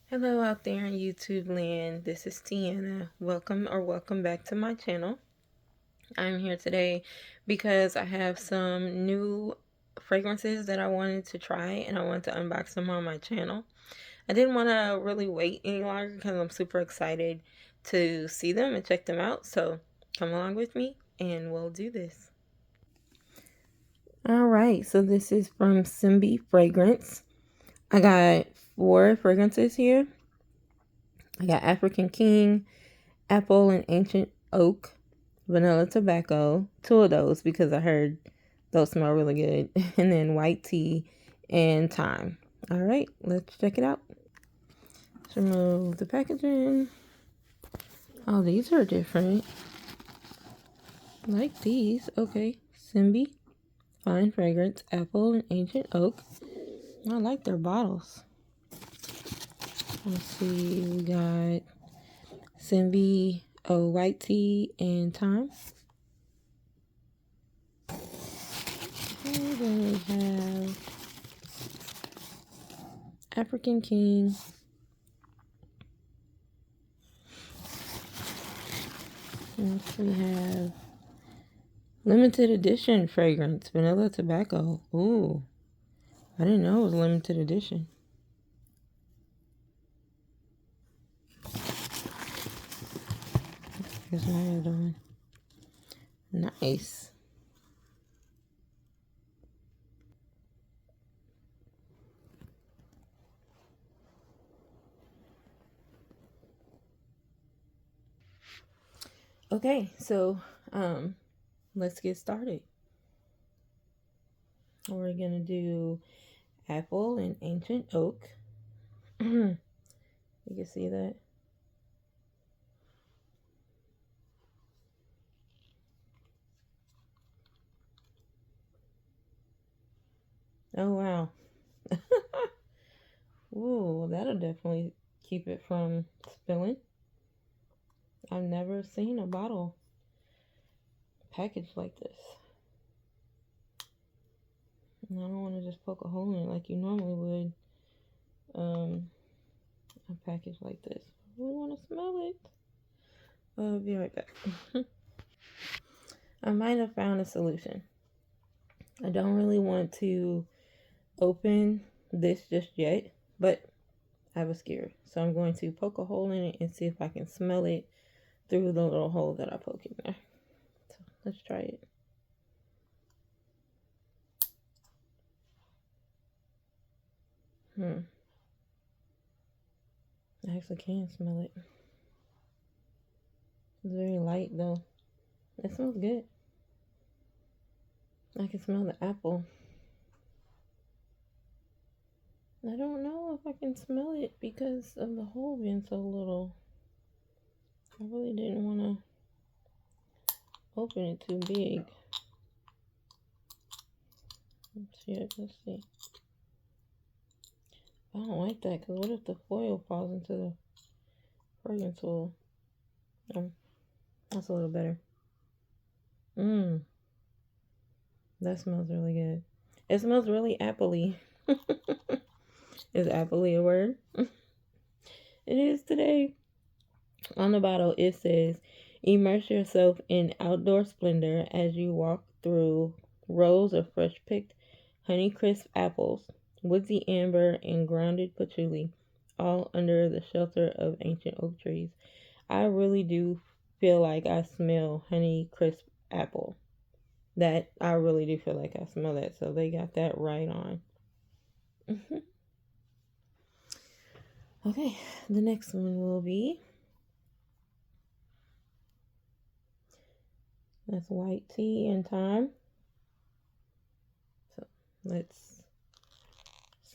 Hello out there in YouTube land. This is Tiana. Welcome back to my channel. I'm here today because I have some new fragrances that I wanted to try and I wanted to unbox them on my channel. I didn't want to really wait any longer because I'm super excited to see them and check them out. So come along with me and we'll do this. Alright, so this is from SIMBI Fragrance. I got 4 fragrances here. I got African King, Apple and Ancient Oak, Vanilla Tobacco, 2 of those because I heard those smell really good, and then White Tea and Thyme. All right, let's check it out. Let's remove the packaging. Oh, these are different. I like these. Okay, SIMBI Fine Fragrance, Apple and Ancient Oak. I like their bottles. Let's see, we got SIMBI White Tea and Thyme. And then we have African King. Next we have limited edition fragrance, Vanilla Tobacco. Ooh, I didn't know it was limited edition. Here's my other one. Nice. Okay, so let's get started. We're gonna do Apple and Ancient Oak. You can see that. Oh wow. Ooh, that'll definitely keep it from spilling. I've never seen a bottle packaged like this. And I don't want to just poke a hole in it like you normally would. A package like this. I really want to smell it. I'll be right back. I might have found a solution. I don't really want to open this just yet, but I was scared. So I'm going to poke a hole in it and see if I can smell it through the little hole that I poke in there. So let's try it. I actually can smell it. It's very light though. It smells good. I can smell the apple. I don't know if I can smell it because of the hole being so little. I really didn't want to open it too big. Let's see. I don't like that because what if the foil falls into the fragrance oil? That's a little better. That smells really good. It smells really apple-y. Is apple-y a word? It is today. On the bottle it says, immerse yourself in outdoor splendor as you walk through rows of fresh picked Honeycrisp apples, woodsy amber, and grounded patchouli, all under the shelter of ancient oak trees. I really do feel like I smell Honeycrisp apple. That I really do feel like I smell that. So they got that right on. Okay, the next one will be, that's White Tea and Thyme. So let's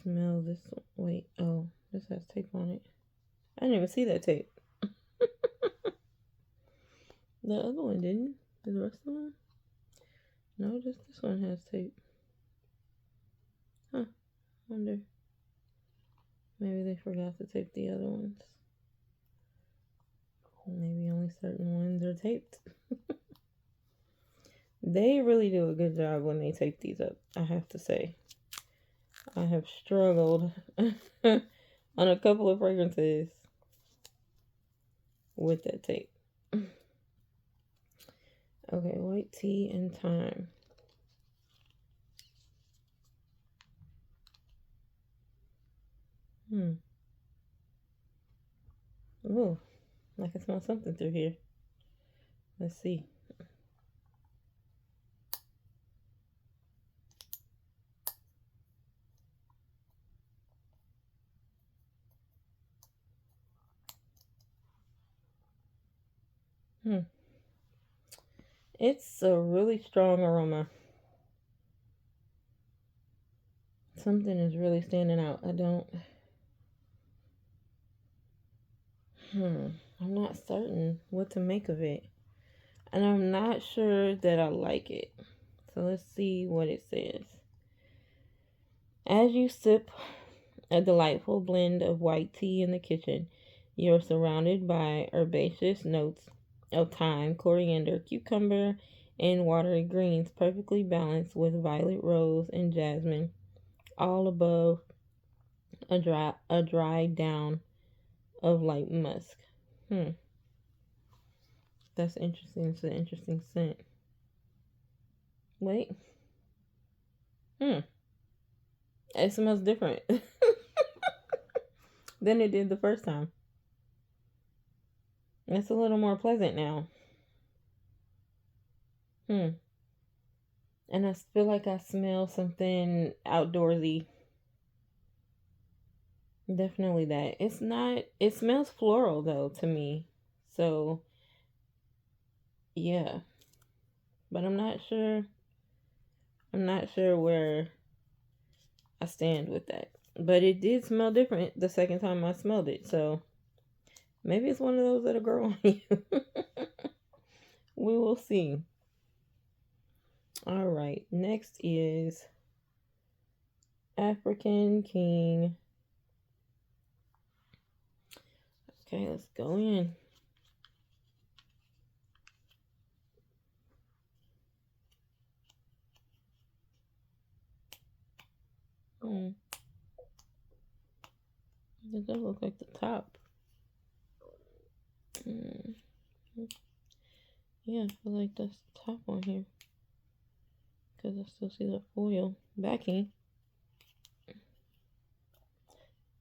smell this one. Wait, oh, this has tape on it. I didn't even see that tape. The other one didn't. Did the rest of them? No, just this one has tape. Huh, wonder. Maybe they forgot to tape the other ones. Maybe only certain ones are taped. They really do a good job when they tape these up, I have to say. I have struggled on a couple of fragrances with that tape. Okay, white tea and thyme. Ooh, I can smell something through here. Let's see. It's a really strong aroma. Something is really standing out. I'm not certain what to make of it. And I'm not sure that I like it. So let's see what it says. As you sip a delightful blend of white tea in the kitchen, you're surrounded by herbaceous notes of thyme, coriander, cucumber, and watery greens, perfectly balanced with violet rose and jasmine, all above a dry down of light musk. That's interesting. It's an interesting scent. Wait. It smells different than it did the first time. It's a little more pleasant now. And I feel like I smell something outdoorsy. Definitely that. It's not, it smells floral though to me. So, yeah. But I'm not sure. I'm not sure where I stand with that. But it did smell different the second time I smelled it. So, maybe it's one of those that'll grow on you. We will see. All right. Next is African King. Okay, let's go in. It does look like the top. Yeah, I feel like that's the top on here. Because I still see the foil backing.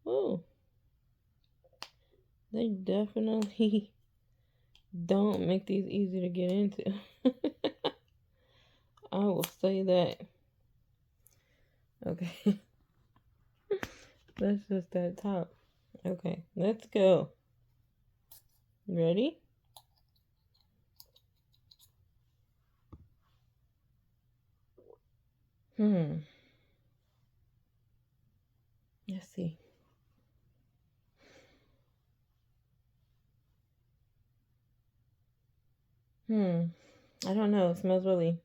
Ooh. They definitely don't make these easy to get into. I will say that. Okay. That's just that top. Okay, let's go. Ready? Let's see. I don't know. It smells really,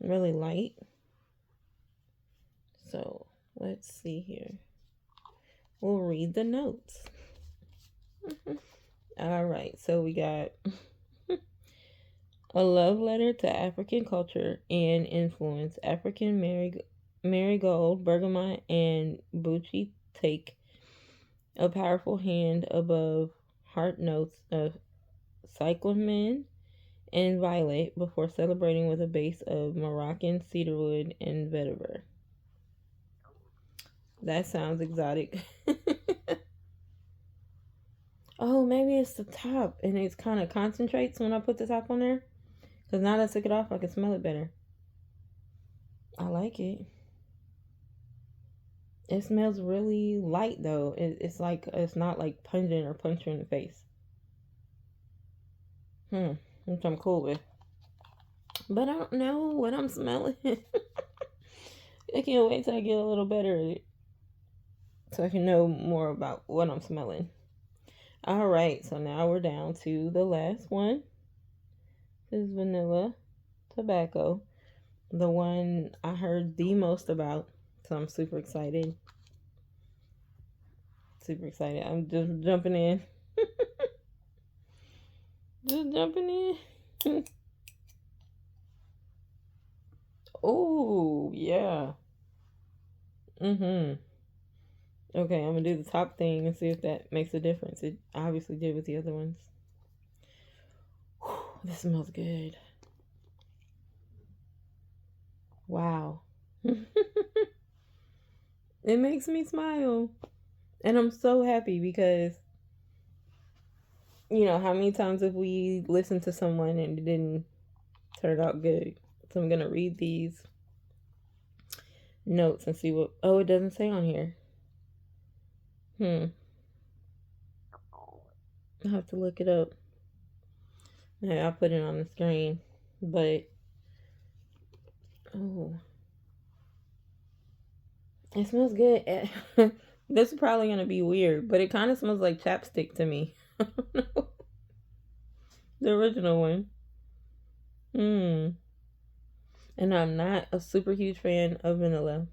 really light. So let's see here. We'll read the notes. All right. So we got a love letter to African culture and influence. African marigold, bergamot, and buchi take a powerful hand above heart notes of cyclamen and violet before celebrating with a base of Moroccan cedarwood and vetiver. That sounds exotic. Oh, maybe it's the top and it kind of concentrates when I put the top on there. Because now that I took it off, I can smell it better. I like it. It smells really light though. It's like, it's not like pungent or punch you in the face. Which I'm cool with. But I don't know what I'm smelling. I can't wait till I get a little better so I can know more about what I'm smelling. All right, so now we're down to the last one. This is vanilla tobacco, the one I heard the most about. So I'm super excited. Super excited. I'm just jumping in. Just jumping in. Oh, yeah. Okay, I'm gonna do the top thing and see if that makes a difference. It obviously did with the other ones. Whew, this smells good. Wow. It makes me smile. And I'm so happy because, you know, how many times have we listened to someone and it didn't turn out good? So I'm going to read these notes and see what. Oh, it doesn't say on here. I have to look it up. Yeah, I'll put it on the screen. But, oh, it smells good. This is probably going to be weird, but it kind of smells like chapstick to me. The original one. And I'm not a super huge fan of vanilla.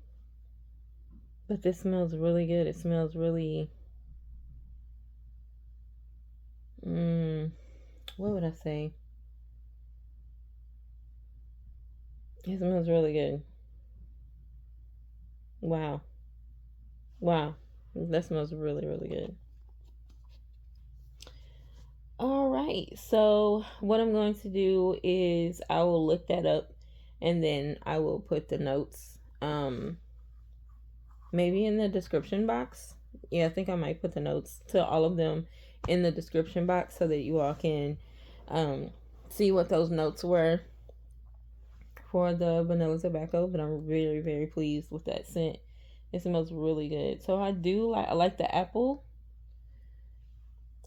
But this smells really good. It smells really... what would I say? It smells really good. Wow. Wow. That smells really, really good. All right. So what I'm going to do is I will look that up and then I will put the notes maybe in the description box. Yeah, I think I might put the notes to all of them in the description box so that you all can see what those notes were for the vanilla tobacco. But I'm very, very pleased with that scent. It smells really good. So I like the apples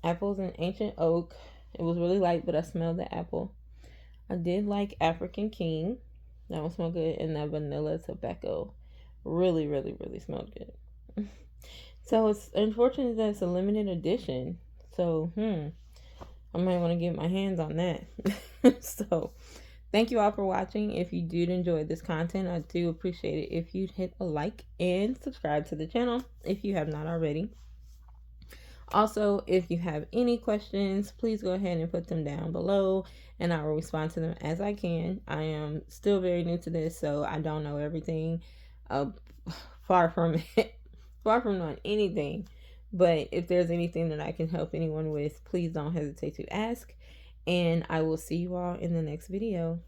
and ancient oak. It was really light, but I smelled the apple. I did like African King. That one smelled good. And that vanilla tobacco really, really, really smelled good. So it's unfortunate that it's a limited edition. So, I might want to get my hands on that. So, thank you all for watching. If you did enjoy this content, I do appreciate it if you'd hit a like and subscribe to the channel if you have not already. Also, if you have any questions, please go ahead and put them down below and I will respond to them as I can. I am still very new to this, so I don't know everything. Far from it. Far from knowing anything. But if there's anything that I can help anyone with, please don't hesitate to ask. And I will see you all in the next video.